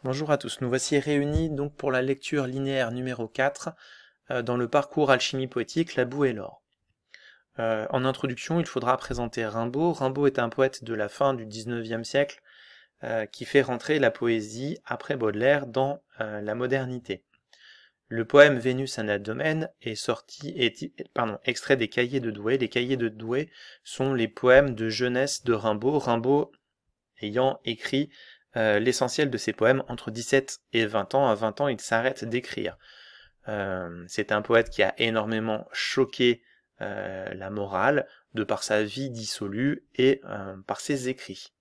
Bonjour à tous, nous voici réunis donc pour la lecture linéaire numéro 4 dans le parcours Alchimie poétique, la boue et l'or. En introduction, il faudra présenter Rimbaud. Rimbaud est un poète de la fin du XIXe siècle qui fait rentrer la poésie après Baudelaire dans la modernité. Le poème Vénus Anadyomène est extrait des Cahiers de Douai. Les Cahiers de Douai sont les poèmes de jeunesse de Rimbaud. Rimbaud ayant écrit l'essentiel de ses poèmes entre 17 et 20 ans. À 20 ans, il s'arrête d'écrire. C'est un poète qui a énormément choqué la morale de par sa vie dissolue et par ses écrits.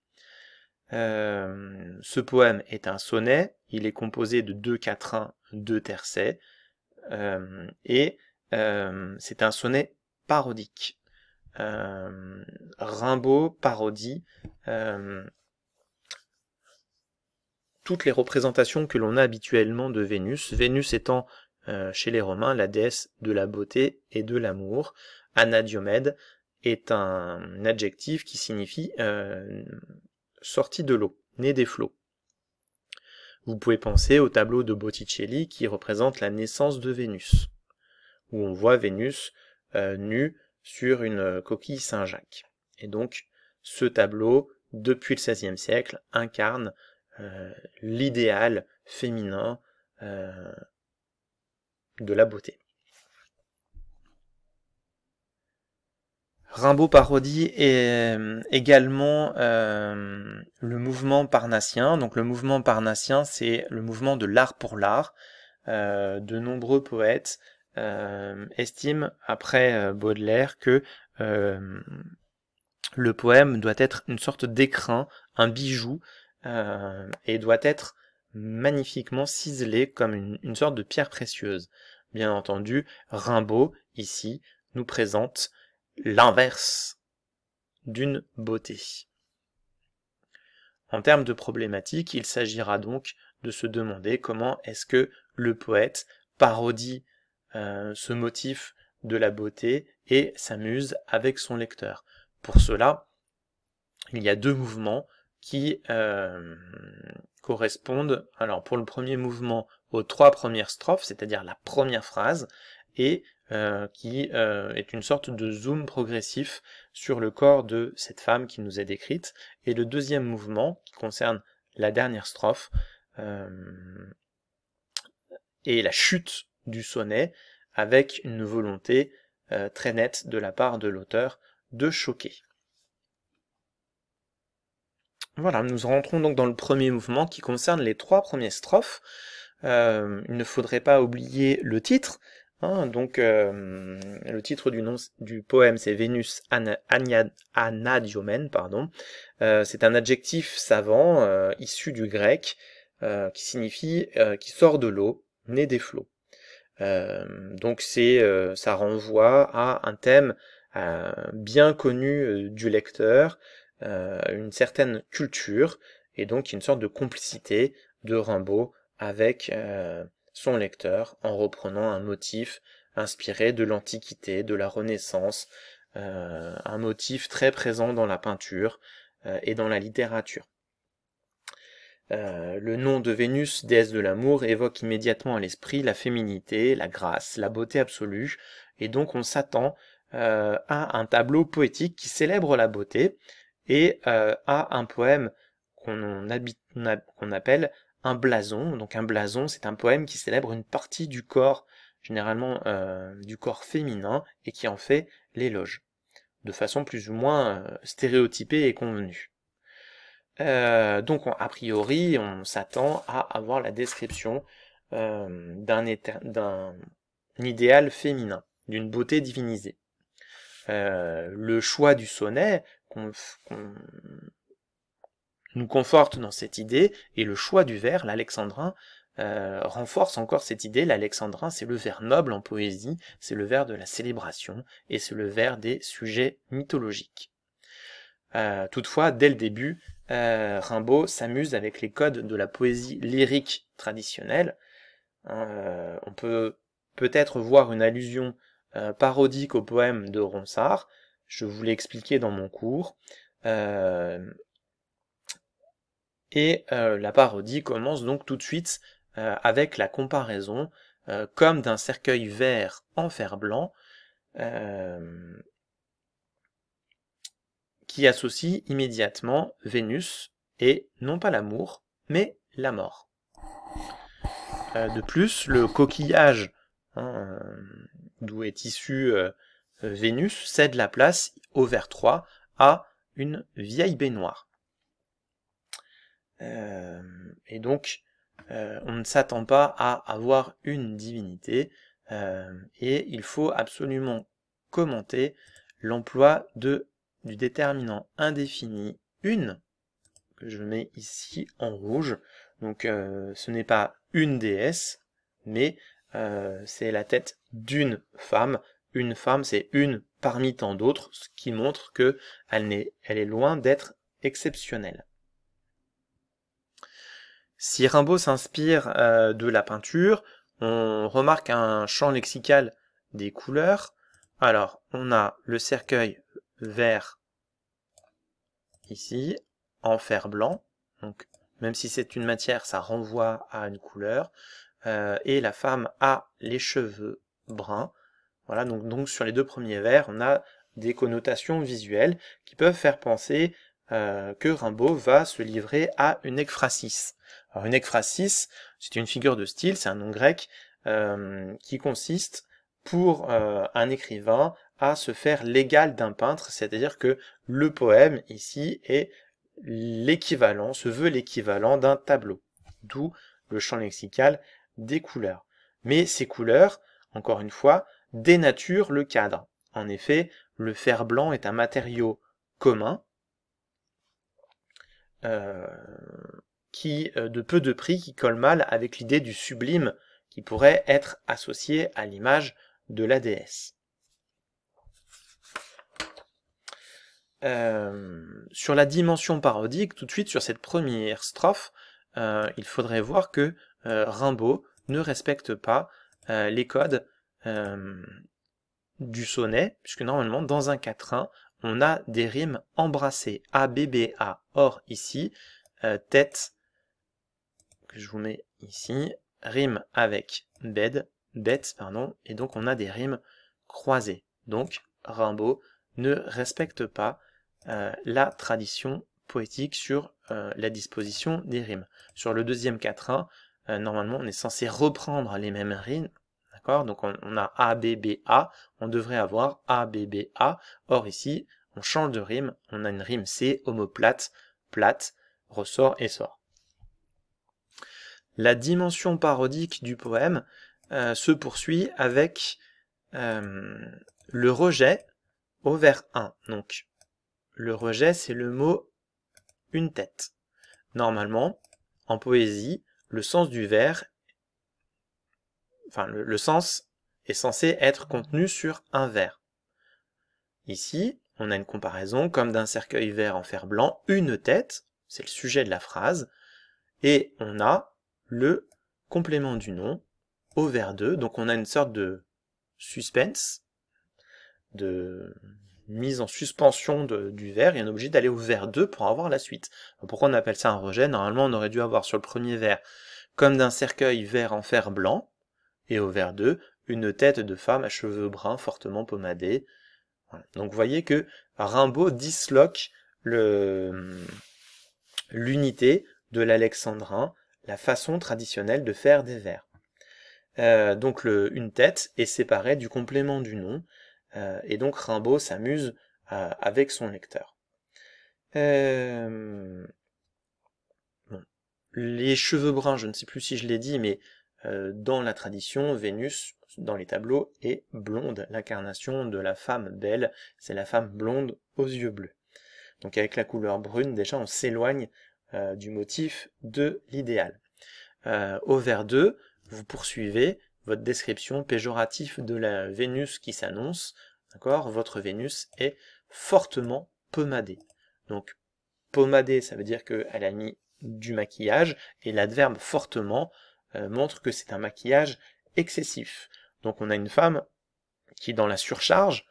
Ce poème est un sonnet, il est composé de 2 quatrains, 2 tercets, et c'est un sonnet parodique. Rimbaud parodie toutes les représentations que l'on a habituellement de Vénus, Vénus étant chez les Romains la déesse de la beauté et de l'amour. Anadyomède est un adjectif qui signifie sortie de l'eau, née des flots. Vous pouvez penser au tableau de Botticelli qui représente la naissance de Vénus, où on voit Vénus nue sur une coquille Saint-Jacques. Et donc, ce tableau, depuis le XVIe siècle, incarne l'idéal féminin de la beauté. Rimbaud parodie également le mouvement parnassien. Donc le mouvement parnassien, c'est le mouvement de l'art pour l'art. De nombreux poètes estiment, après Baudelaire, que le poème doit être une sorte d'écrin, un bijou, et doit être magnifiquement ciselé comme une sorte de pierre précieuse. Bien entendu, Rimbaud, ici, nous présente l'inverse d'une beauté. En termes de problématique, il s'agira donc de se demander comment est-ce que le poète parodie ce motif de la beauté et s'amuse avec son lecteur. Pour cela, il y a 2 mouvements qui correspondent, alors pour le premier mouvement, aux 3 premières strophes, c'est-à-dire la première phrase, et qui est une sorte de zoom progressif sur le corps de cette femme qui nous est décrite, et le deuxième mouvement, qui concerne la dernière strophe, et la chute du sonnet, avec une volonté très nette de la part de l'auteur de choquer. Voilà, nous rentrons donc dans le premier mouvement qui concerne les 3 premières strophes. Il ne faudrait pas oublier le titre. Donc le titre du poème, c'est Vénus Anadyomène, pardon. C'est un adjectif savant issu du grec qui signifie qui sort de l'eau, né des flots. Donc ça renvoie à un thème bien connu du lecteur, une certaine culture et donc une sorte de complicité de Rimbaud avec son lecteur en reprenant un motif inspiré de l'Antiquité, de la Renaissance, un motif très présent dans la peinture et dans la littérature. Le nom de Vénus, déesse de l'amour, évoque immédiatement à l'esprit la féminité, la grâce, la beauté absolue, et donc on s'attend à un tableau poétique qui célèbre la beauté, et à un poème qu'on appelle un blason. Donc un blason, c'est un poème qui célèbre une partie du corps, généralement du corps féminin, et qui en fait l'éloge, de façon plus ou moins stéréotypée et convenue. Donc a priori, on s'attend à avoir la description d'un idéal féminin, d'une beauté divinisée. Le choix du sonnet nous conforte dans cette idée, et le choix du vers, l'alexandrin, renforce encore cette idée. L'alexandrin, c'est le vers noble en poésie, c'est le vers de la célébration, et c'est le vers des sujets mythologiques. Toutefois, dès le début, Rimbaud s'amuse avec les codes de la poésie lyrique traditionnelle. On peut peut-être voir une allusion parodique au poème de Ronsard. Je vous l'ai expliqué dans mon cours. Et la parodie commence donc tout de suite avec la comparaison comme d'un cercueil vert en fer blanc qui associe immédiatement Vénus et non pas l'amour, mais la mort. De plus, le coquillage d'où est issue Vénus cède la place au vers 3 à une vieille baignoire. Et donc, on ne s'attend pas à avoir une divinité, et il faut absolument commenter l'emploi du déterminant indéfini une, que je mets ici en rouge. Donc ce n'est pas une déesse, mais c'est la tête d'une femme. Une femme, c'est une parmi tant d'autres, ce qui montre que elle est loin d'être exceptionnelle. Si Rimbaud s'inspire de la peinture, on remarque un champ lexical des couleurs. Alors, on a le cercueil vert ici, en fer blanc. Donc, même si c'est une matière, ça renvoie à une couleur. Et la femme a les cheveux bruns. Voilà, donc sur les deux premiers vers, on a des connotations visuelles qui peuvent faire penser que Rimbaud va se livrer à une ekphrasis. Alors une ekphrasis, c'est une figure de style, c'est un nom grec qui consiste pour un écrivain à se faire l'égal d'un peintre, c'est-à-dire que le poème ici est l'équivalent, se veut l'équivalent d'un tableau, d'où le champ lexical des couleurs. Mais ces couleurs, encore une fois, dénaturent le cadre. En effet, le fer blanc est un matériau commun, de peu de prix, qui colle mal avec l'idée du sublime qui pourrait être associé à l'image de la déesse. Sur la dimension parodique, tout de suite sur cette première strophe, il faudrait voir que Rimbaud ne respecte pas les codes du sonnet, puisque normalement dans un quatrain, on a des rimes embrassées, A, B, B, A. Or ici, tête, que je vous mets ici, rime avec bête, et donc on a des rimes croisées. Donc Rimbaud ne respecte pas la tradition poétique sur la disposition des rimes. Sur le deuxième quatrain, normalement on est censé reprendre les mêmes rimes, d'accord? Donc on a A, B, B, A, on devrait avoir A, B, B, A. Or ici, on change de rime, on a une rime C, omoplate, plate, ressort et sort. La dimension parodique du poème se poursuit avec le rejet au vers 1. Donc, le rejet, c'est le mot « une tête ». Normalement, en poésie, le sens du vers, le sens est censé être contenu sur un vers. Ici, on a une comparaison comme d'un cercueil vert en fer blanc, une tête, c'est le sujet de la phrase, et on a le complément du nom au vers 2, donc on a une sorte de suspense, de mise en suspension du vers, et on est obligé d'aller au vers 2 pour avoir la suite. Alors pourquoi on appelle ça un rejet? Normalement on aurait dû avoir sur le premier vers comme d'un cercueil vert en fer blanc, et au vers 2, une tête de femme à cheveux bruns fortement pommadés. Voilà. Donc vous voyez que Rimbaud disloque l'unité de l'alexandrin, la façon traditionnelle de faire des vers. Donc une tête est séparée du complément du nom, et donc Rimbaud s'amuse avec son lecteur. Bon. Les cheveux bruns, je ne sais plus si je l'ai dit, mais dans la tradition, Vénus, dans les tableaux, est blonde. L'incarnation de la femme belle, c'est la femme blonde aux yeux bleus. Donc avec la couleur brune, déjà on s'éloigne du motif de l'idéal. Au vers 2, vous poursuivez votre description péjorative de la Vénus qui s'annonce. D'accord ? Votre Vénus est fortement pommadée. Donc pommadée, ça veut dire qu'elle a mis du maquillage, et l'adverbe fortement montre que c'est un maquillage excessif. Donc on a une femme qui, dans la surcharge,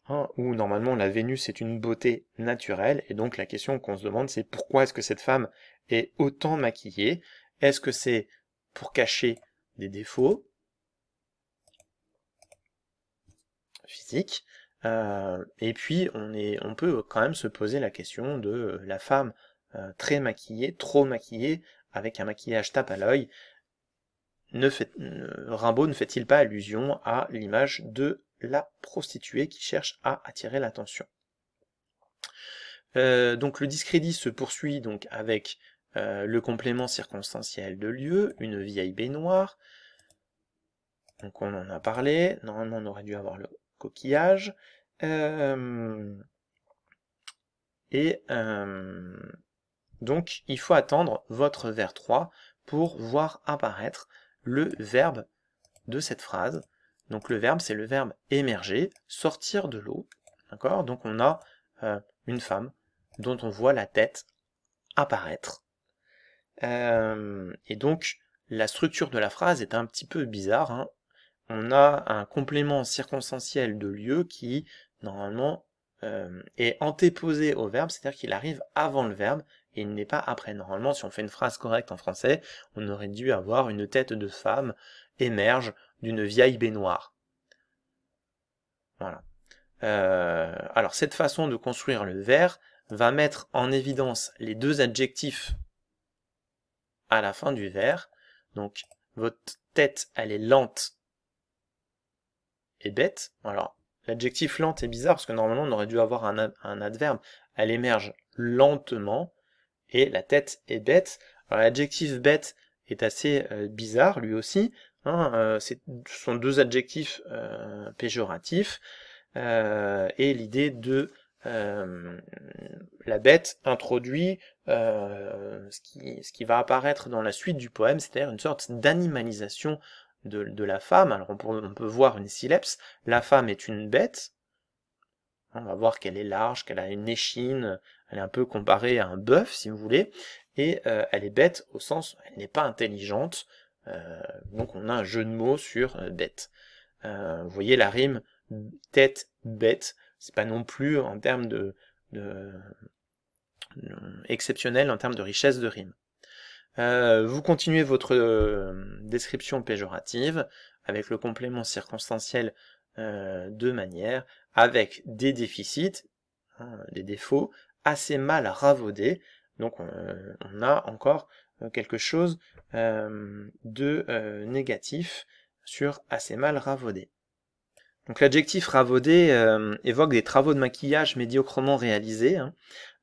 hein, où normalement la Vénus est une beauté naturelle, et donc la question qu'on se demande c'est pourquoi est-ce que cette femme est autant maquillée? Est-ce que c'est pour cacher des défauts physiques? Et puis on peut quand même se poser la question de la femme très maquillée, trop maquillée, avec un maquillage tape à l'œil. Rimbaud ne fait-il pas allusion à l'image de la prostituée qui cherche à attirer l'attention? Donc le discrédit se poursuit donc avec le complément circonstanciel de lieu, une vieille baignoire. Donc on en a parlé, normalement on aurait dû avoir le coquillage. Donc il faut attendre votre vers 3 pour voir apparaître le verbe de cette phrase. Donc le verbe, c'est le verbe émerger, sortir de l'eau. D'accord? Donc on a une femme dont on voit la tête apparaître. Et donc la structure de la phrase est un petit peu bizarre, hein. On a un complément circonstanciel de lieu qui, normalement, est antéposé au verbe, c'est-à-dire qu'il arrive avant le verbe, et il n'est pas après. Normalement, si on fait une phrase correcte en français, on aurait dû avoir une tête de femme émerge d'une vieille baignoire. Voilà. Alors, cette façon de construire le vers va mettre en évidence les deux adjectifs à la fin du vers. Donc, votre tête, elle est lente et bête. Alors, l'adjectif lente est bizarre parce que normalement on aurait dû avoir un adverbe. Elle émerge lentement et la tête est bête. Alors l'adjectif bête est assez bizarre lui aussi. Hein, ce sont deux adjectifs péjoratifs et l'idée de la bête introduit ce qui va apparaître dans la suite du poème, c'est-à-dire une sorte d'animalisation de la femme. Alors on peut voir une syllèpse, la femme est une bête, on va voir qu'elle est large, qu'elle a une échine, elle est un peu comparée à un bœuf si vous voulez, et elle est bête au sens, elle n'est pas intelligente, donc on a un jeu de mots sur bête. Vous voyez la rime tête, bête, c'est pas non plus en termes de exceptionnel en termes de richesse de rime. Vous continuez votre description péjorative avec le complément circonstanciel de manière, avec des déficits, hein, des défauts, assez mal ravaudés. Donc on a encore quelque chose de négatif sur assez mal ravaudé. Donc l'adjectif ravaudé évoque des travaux de maquillage médiocrement réalisés, hein.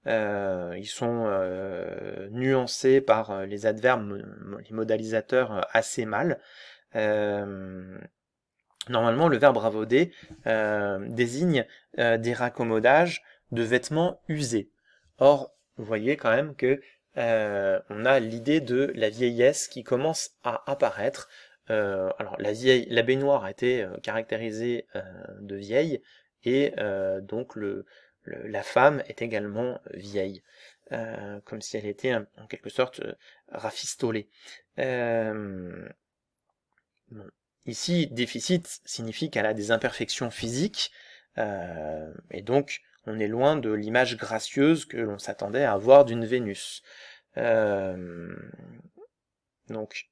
Ils sont nuancés par les adverbes, les modalisateurs assez mal. Normalement, le verbe ravauder désigne des raccommodages de vêtements usés. Or, vous voyez quand même que on a l'idée de la vieillesse qui commence à apparaître. Alors la baignoire a été caractérisée de vieille et donc la femme est également vieille, comme si elle était en quelque sorte rafistolée. Bon. Ici, déficit signifie qu'elle a des imperfections physiques, et donc on est loin de l'image gracieuse que l'on s'attendait à avoir d'une Vénus. Donc,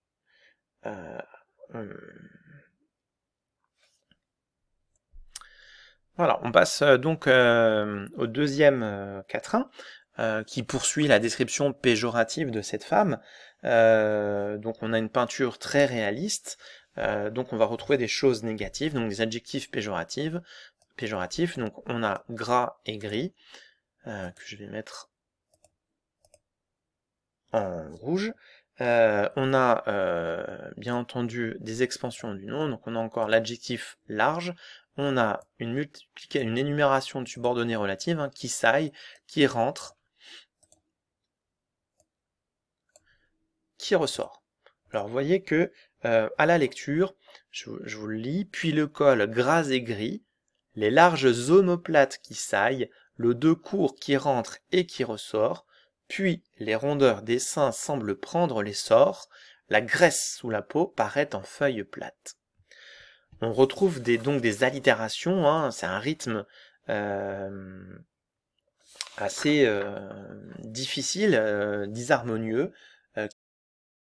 voilà, on passe donc au deuxième quatrain, qui poursuit la description péjorative de cette femme. Donc on a une peinture très réaliste, donc on va retrouver des choses négatives, donc des adjectifs péjoratifs. Donc on a gras et gris, que je vais mettre en rouge. On a bien entendu des expansions du nom, donc on a encore l'adjectif large, on a une énumération de subordonnées relatives, hein, qui saille, qui rentre, qui ressort. Alors vous voyez que à la lecture, je vous le lis, puis le col gras et gris, les larges omoplates qui saillent, le dos court qui rentre et qui ressort, puis les rondeurs des seins semblent prendre l'essor, la graisse sous la peau paraît en feuilles plates. On retrouve donc des allitérations, hein, c'est un rythme assez difficile, disharmonieux,